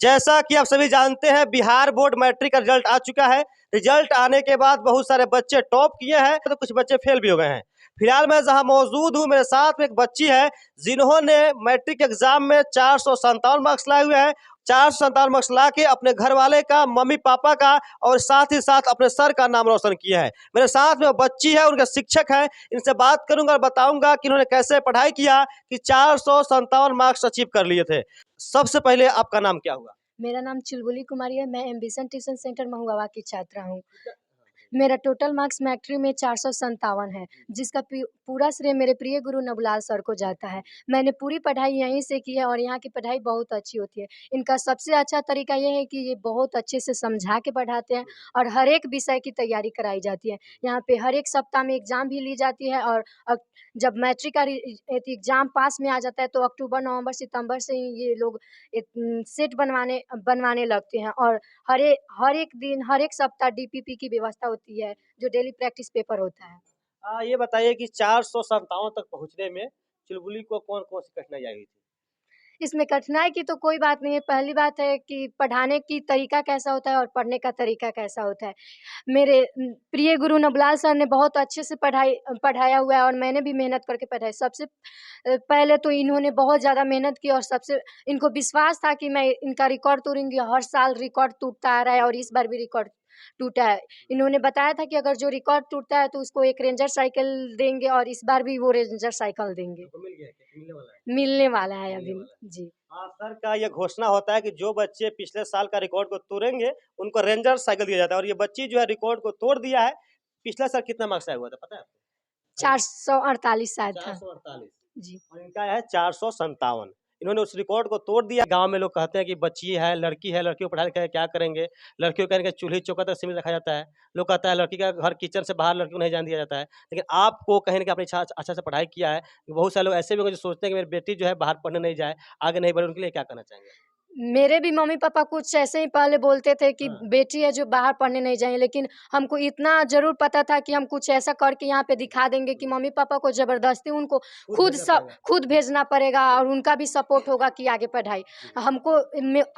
जैसा कि आप सभी जानते हैं, बिहार बोर्ड मैट्रिक का रिजल्ट आ चुका है। रिजल्ट आने के बाद बहुत सारे बच्चे टॉप किए हैं तो कुछ बच्चे फेल भी हो गए हैं। फिलहाल मैं जहां मौजूद हूं, मेरे साथ में एक बच्ची है जिन्होंने मैट्रिक एग्जाम में 457 मार्क्स लाए हुए हैं। 457 मार्क्स ला के अपने घर वाले का, मम्मी पापा का और साथ ही साथ अपने सर का नाम रोशन किया है। मेरे साथ में वो बच्ची है, उनके शिक्षक हैं। इनसे बात करूंगा और बताऊंगा कि इन्होंने कैसे पढ़ाई किया कि 457 मार्क्स अचीव कर लिए थे। सबसे पहले आपका नाम क्या हुआ? मेरा नाम चुलबुली कुमारी है। मैं एम्बिशन ट्यूशन सेंटर महुआवा की छात्रा हूँ। मेरा टोटल मार्क्स मैट्रिक में 457 है, जिसका पूरा श्रेय मेरे प्रिय गुरु नबुलाल सर को जाता है। मैंने पूरी पढ़ाई यहीं से की है और यहाँ की पढ़ाई बहुत अच्छी होती है। इनका सबसे अच्छा तरीका ये है कि ये बहुत अच्छे से समझा के पढ़ाते हैं और हर एक विषय की तैयारी कराई जाती है। यहाँ पे हर एक सप्ताह में एग्ज़ाम भी ली जाती है और जब मैट्रिक का एग्ज़ाम पास में आ जाता है तो अक्टूबर, नवंबर, सितंबर से ही ये लोग सेट बनवाने बनवाने लगते हैं और हर एक दिन, हर एक सप्ताह डीपीपी की व्यवस्था होती है, जो डेली प्रैक्टिस पेपर होता है। ये बताइए कि 457 तक पहुँचने में चुलबुली को कौन-कौन सी कठिनाई आई थी? इसमें कठिनाई की तो कोई बात नहीं है, पहली बात है कि पढ़ाने की तरीका कैसा होता है और पढ़ने का तरीका कैसा होता है। मेरे प्रिय गुरु नबलाल सर ने बहुत अच्छे से पढ़ाया हुआ है और मैंने भी मेहनत करके पढ़ा है। सबसे पहले तो इन्होंने बहुत ज़्यादा मेहनत की और सबसे इनको विश्वास था कि मैं इनका रिकॉर्ड तोड़ूँगी। हर साल रिकॉर्ड टूटता आ रहा है और इस बार भी रिकॉर्ड टूटा है। इन्होंने बताया था कि अगर जो रिकॉर्ड टूटता है तो उसको एक रेंजर साइकिल देंगे और इस बार भी वो रेंजर साइकिल देंगे। आपको मिल गया क्या? मिलने वाला है? मिलने वाला है मिलने अभी। वाला है। जी। सर का ये घोषणा होता है कि जो बच्चे पिछले साल का रिकॉर्ड को तोड़ेंगे, उनको रेंजर साइकिल दिया जाता है और ये बच्ची जो है रिकॉर्ड को तोड़ दिया है। पिछला साल कितना मार्क्स आया हुआ था पता है आपको? 448 शायद था। 448 जी। और इनका है 457। इन्होंने उस रिकॉर्ड को तोड़ दिया। गाँव में लोग कहते हैं कि बच्ची है, लड़कियों को पढ़ा लिखा के क्या करेंगे? लड़कियों को कहेंगे चूल्ही-चौका तक सीमित रखा जाता है। लोग कहता है लड़की का घर किचन से बाहर लड़की को नहीं जाने दिया जाता है। लेकिन आपको कहीं न कहीं आपने अच्छा से पढ़ाई किया है। बहुत सारे लोग ऐसे भी होंगे जो सोचते हैं कि मेरी बेटी जो है बाहर पढ़ने नहीं जाए, आगे नहीं बढ़े, उनके लिए क्या कहना चाहेंगे? मेरे भी मम्मी-पापा कुछ ऐसे ही पहले बोलते थे कि हाँ। बेटी है जो बाहर पढ़ने नहीं जाएँ, लेकिन हमको इतना ज़रूर पता था कि हम कुछ ऐसा करके यहाँ पे दिखा देंगे कि मम्मी-पापा को ज़बरदस्ती उनको खुद भेजना पड़ेगा। खुद भेजना पड़ेगा और उनका भी सपोर्ट होगा कि आगे पढ़ाई। हमको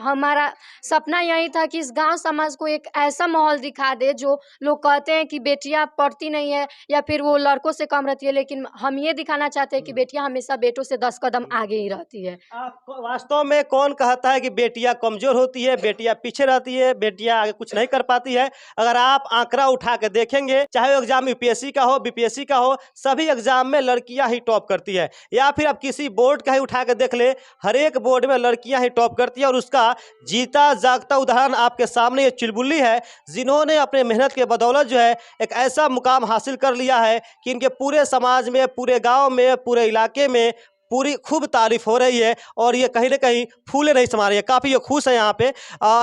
हमारा सपना यही था कि इस गाँव समाज को एक ऐसा माहौल दिखा दे जो लोग कहते हैं कि बेटियाँ पढ़ती नहीं है या फिर वो लड़कों से कम रहती है, लेकिन हम ये दिखाना चाहते हैं कि बेटियाँ हमेशा बेटों से 10 कदम आगे ही रहती है। आपको वास्तव में कौन कहता है कि बेटियां कमजोर होती है, बेटियां पीछे रहती है, बेटियां आगे कुछ नहीं कर पाती है? अगर आप आंकड़ा उठा के देखेंगे, चाहे वो एग्जाम यूपीएससी का हो, बीपीएससी का हो, सभी एग्जाम में लड़कियां ही टॉप करती है। या फिर आप किसी बोर्ड का ही उठा के देख ले, हर एक बोर्ड में लड़कियां ही टॉप करती है और उसका जीता जागता उदाहरण आपके सामने ये चुलबुली है, जिन्होंने अपने मेहनत के बदौलत जो है एक ऐसा मुकाम हासिल कर लिया है कि इनके पूरे समाज में, पूरे गाँव में, पूरे इलाके में पूरी खूब तारीफ हो रही है और ये कहीं न कहीं फूले नहीं समा रही है, काफ़ी ये खुश है यहाँ पे।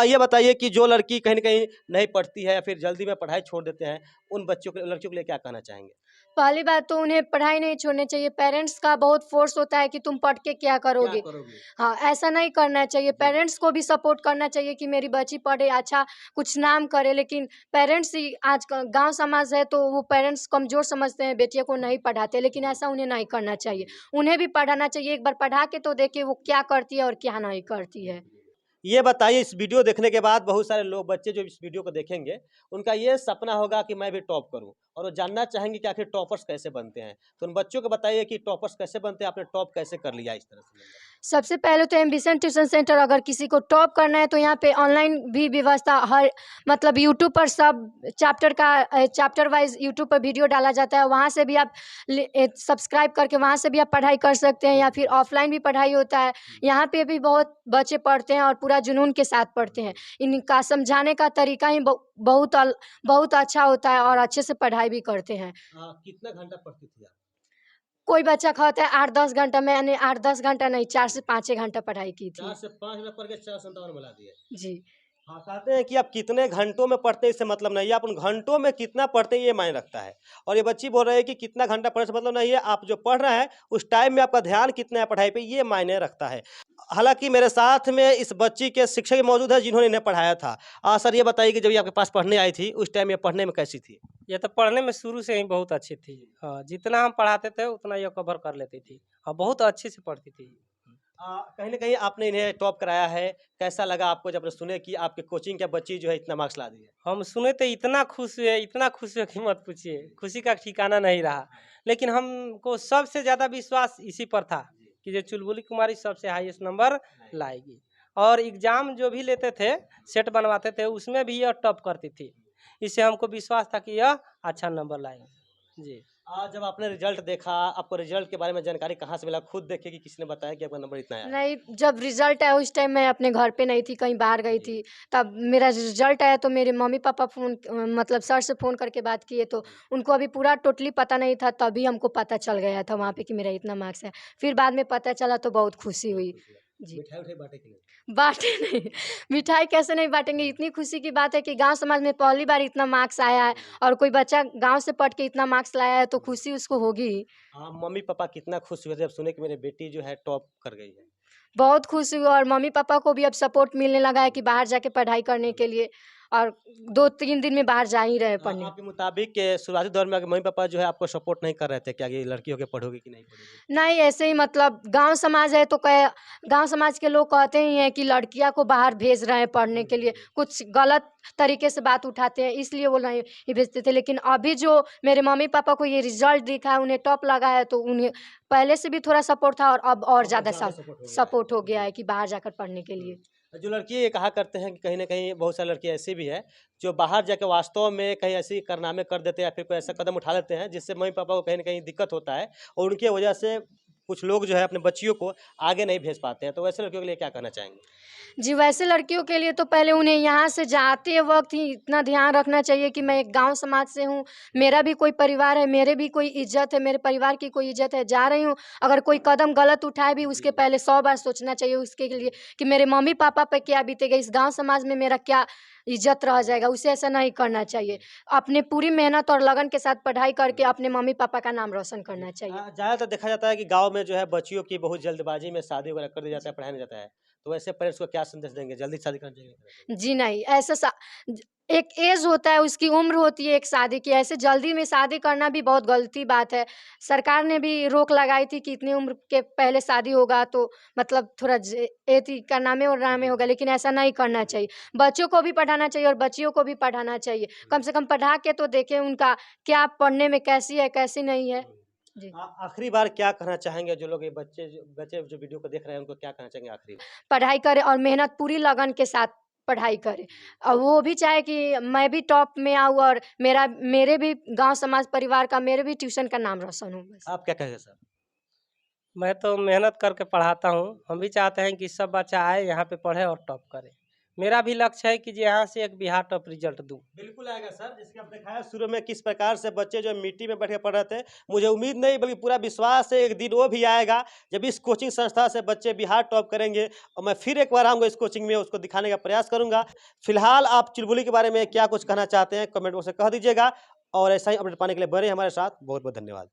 ये बताइए कि जो लड़की कहीं न कहीं नहीं पढ़ती है या फिर जल्दी में पढ़ाई छोड़ देते हैं, उन लड़कियों के लिए क्या कहना चाहेंगे? पहली बात तो उन्हें पढ़ाई नहीं छोड़नी चाहिए। पेरेंट्स का बहुत फ़ोर्स होता है कि तुम पढ़ के क्या क्या करोगे? करोगे? हाँ, ऐसा नहीं करना चाहिए। जी। पेरेंट्स को भी सपोर्ट करना चाहिए कि मेरी बच्ची पढ़े, अच्छा कुछ नाम करे, लेकिन पेरेंट्स ही आज का गाँव समाज है तो वो पेरेंट्स कमज़ोर समझते हैं, बेटियों को नहीं पढ़ाते, लेकिन ऐसा उन्हें नहीं करना चाहिए। उन्हें भी पढ़ाना चाहिए, एक बार पढ़ा के तो देखिए वो क्या करती है और क्या नहीं करती है। ये बताइए इस वीडियो देखने के बाद बहुत सारे लोग बच्चे जो इस वीडियो को देखेंगे, उनका ये सपना होगा कि मैं भी टॉप करूँ और वो जानना चाहेंगे कि आखिर टॉपर्स कैसे बनते हैं? तो उन बच्चों को बताइए कि टॉपर्स कैसे बनते हैं, आपने टॉप कैसे कर लिया इस तरह से नंबर? सबसे पहले तो एम्बिशन ट्यूशन सेंटर अगर किसी को टॉप करना है तो यहाँ पे ऑनलाइन भी व्यवस्था हर मतलब यूट्यूब पर सब चैप्टर वाइज़ यूट्यूब पर वीडियो डाला जाता है। वहाँ से भी आप सब्सक्राइब करके वहाँ से भी आप पढ़ाई कर सकते हैं या फिर ऑफ़लाइन भी पढ़ाई होता है। यहाँ पे भी बहुत बच्चे पढ़ते हैं और पूरा जुनून के साथ पढ़ते हैं। इनका समझाने का तरीका ही बहुत अच्छा होता है और अच्छे से पढ़ाई भी करते हैं। कितना घंटा पढ़ती थी आप? कोई बच्चा कहता है 8-10 घंटा, मैंने 8-10 घंटा नहीं 4 से 5 घंटा पढ़ाई की 4 थी। से 5 मिनट पढ़ के 457 मिला दिए। जी। हाँ, कहते हैं कि आप कितने घंटों में पढ़ते हैं इससे मतलब नहीं है, आप उन घंटों में कितना पढ़ते हैं ये मायने रखता है। और ये बच्ची बोल रही है कि कितना घंटा पढ़ने से मतलब नहीं है, आप जो पढ़ रहे हैं उस टाइम में आपका ध्यान कितना है पढ़ाई पे ये मायने रखता है। हालाँकि मेरे साथ में इस बच्ची के शिक्षक भी मौजूद है जिन्होंने इन्हें पढ़ाया था। सर ये बताइए कि जब ये आपके पास पढ़ने आई थी उस टाइम ये पढ़ने में कैसी थी? ये तो पढ़ने में शुरू से ही बहुत अच्छी थी। हाँ, जितना हम पढ़ाते थे उतना ये कवर कर लेती थी। हाँ, बहुत अच्छे से पढ़ती थी। कहीं न कहीं आपने इन्हें टॉप कराया है, कैसा लगा आपको जब सुने कि आपके कोचिंग के बच्ची जो है इतना मार्क्स ला दी है? हम सुने तो इतना खुश हुए कि मत पूछिए। खुशी का ठिकाना नहीं रहा। लेकिन हमको सबसे ज़्यादा विश्वास इसी पर था कि जो चुलबुली कुमारी सबसे हाईएस्ट नंबर लाएगी। और एग्ज़ाम जो भी लेते थे, सेट बनवाते थे, उसमें भी यह टॉप करती थी। इससे हमको विश्वास था कि यह अच्छा नंबर लाएगी। जी। जब आपने रिजल्ट देखा, आपको रिजल्ट के बारे में जानकारी कहाँ से मिला? खुद देखे कि किसी ने बताया कि आपका नंबर इतना आया है? नहीं, जब रिज़ल्ट आया उस टाइम मैं अपने घर पे नहीं थी, कहीं बाहर गई थी। तब मेरा रिज़ल्ट आया तो मेरे मम्मी-पापा मतलब सर से फ़ोन करके बात किए तो उनको अभी पूरा टोटली पता नहीं था, तभी हमको पता चल गया था वहाँ पे कि मेरा इतना मार्क्स है। फिर बाद में पता चला तो बहुत खुशी हुई। जी। मिठाई-उठाई बाँटे कि नहीं? बाँटे नहीं, मिठाई कैसे नहीं बाँटेंगे? इतनी खुशी की बात है कि गाँव समाज में पहली बार इतना मार्क्स आया है और कोई बच्चा गाँव से पढ़ के इतना मार्क्स लाया है तो खुशी उसको होगी ही। मम्मी-पापा कितना खुश हुए थे जब सुने कि मेरी बेटी जो है टॉप कर गई है? बहुत खुश हुई और मम्मी-पापा को भी अब सपोर्ट मिलने लगा है कि बाहर जाके पढ़ाई करने के लिए और 2-3 दिन में बाहर जा ही रहे पढ़ने। आपके मुताबिक शुरुआती दौर में आपके मम्मी-पापा जो है आपको सपोर्ट नहीं कर रहे थे कि आगे लड़की होके पढ़ोगी कि नहीं पढ़ोगी? नहीं, ऐसे ही मतलब गाँव समाज है तो कह गाँव समाज के लोग कहते ही हैं कि लड़कियाँ को बाहर भेज रहे हैं पढ़ने के लिए, कुछ गलत तरीके से बात उठाते हैं, इसलिए वो नहीं भेजते थे। लेकिन अभी जो मेरे मम्मी-पापा को ये रिज़ल्ट दिखा है, उन्हें टॉप लगा है, तो उन्हें पहले से भी थोड़ा सपोर्ट था और अब और ज़्यादा सपोर्ट हो गया है कि बाहर जाकर पढ़ने के लिए। जो लड़की ये कहा करते हैं कि कहीं न कहीं बहुत सारी लड़कियाँ ऐसी भी हैं, जो बाहर जाके वास्तव में कहीं ऐसी कारनामे कर देते हैं या फिर कोई ऐसा कदम उठा लेते हैं, जिससे मम्मी-पापा को कहीं न कहीं दिक्कत होता है और उनकी वजह से कुछ लोग जो है अपने बच्चियों को आगे नहीं भेज पाते हैं। तो वैसे लड़कियों के लिए क्या कहना चाहेंगे? जी, वैसे लड़कियों के लिए तो पहले उन्हें यहाँ से जाते वक़्त ही इतना ध्यान रखना चाहिए कि मैं एक गाँव समाज से हूँ, मेरा भी कोई परिवार है, मेरे भी कोई इज़्ज़त है, मेरे परिवार की कोई इज़्ज़त है, जा रही हूँ, अगर कोई कदम गलत उठाए भी उसके पहले 100 बार सोचना चाहिए उसके लिए कि मेरे मम्मी-पापा पे क्या बीतेगा, इस गाँव समाज में मेरा क्या इज़्ज़त रह जाएगा, उसे ऐसा नहीं करना चाहिए। अपने पूरी मेहनत और लगन के साथ पढ़ाई करके अपने मम्मी-पापा का नाम रोशन करना चाहिए। ज़्यादातर देखा जाता है कि गाँव में जो है बच्चियों की बहुत जल्दबाजी में शादी वगैरह कर दिया जाता है, पढ़ाया नहीं जाता है। तो वैसे पेरेंट्स को क्या संदेश देंगे? जल्दी शादी करनी चाहिए? जी नहीं, ऐसा एक एज होता है, उसकी उम्र होती है एक शादी की, ऐसे जल्दी में शादी करना भी बहुत गलती बात है। सरकार ने भी रोक लगाई थी कि इतनी उम्र के पहले शादी होगा तो मतलब थोड़ा एथी करनामे वरनामे होगा, लेकिन ऐसा नहीं करना चाहिए। बच्चों को भी पढ़ाना चाहिए और बच्चियों को भी पढ़ाना चाहिए। कम से कम पढ़ा के तो देखें उनका क्या पढ़ने में कैसी है, कैसी नहीं है। जी। आखिरी बार क्या कहना चाहेंगे जो लोग ये बच्चे जो वीडियो को देख रहे हैं उनको क्या कहना चाहेंगे आखिरी में? पढ़ाई करे और मेहनत पूरी लगन के साथ पढ़ाई करे। और वो भी चाहे कि मैं भी टॉप में आऊँ और मेरे भी गाँव समाज परिवार का मेरे भी ट्यूशन का नाम रोशन हो बस। आप क्या कहेंगे सर? मैं तो मेहनत करके पढ़ाता हूँ। हम भी चाहते हैं कि सब बच्चा आए यहाँ पे पढ़े और टॉप करे। मेरा भी लक्ष्य है कि जो यहाँ से एक बिहार टॉप रिजल्ट दूँ। बिल्कुल आएगा सर, जैसे कि आपने दिखाया शुरू में किस प्रकार से बच्चे जो मिट्टी में बैठ के पढ़ रहे थे। मुझे उम्मीद नहीं बल्कि पूरा विश्वास है एक दिन वो भी आएगा जब इस कोचिंग संस्था से बच्चे बिहार टॉप करेंगे और मैं फिर एक बार आऊँगा इस कोचिंग में उसको दिखाने का प्रयास करूँगा। फिलहाल आप चुलबुली के बारे में क्या कुछ कहना चाहते हैं कमेंट बॉक्स में कह दीजिएगा और ऐसा ही अपडेट पाने के लिए बने हमारे साथ। बहुत-बहुत धन्यवाद।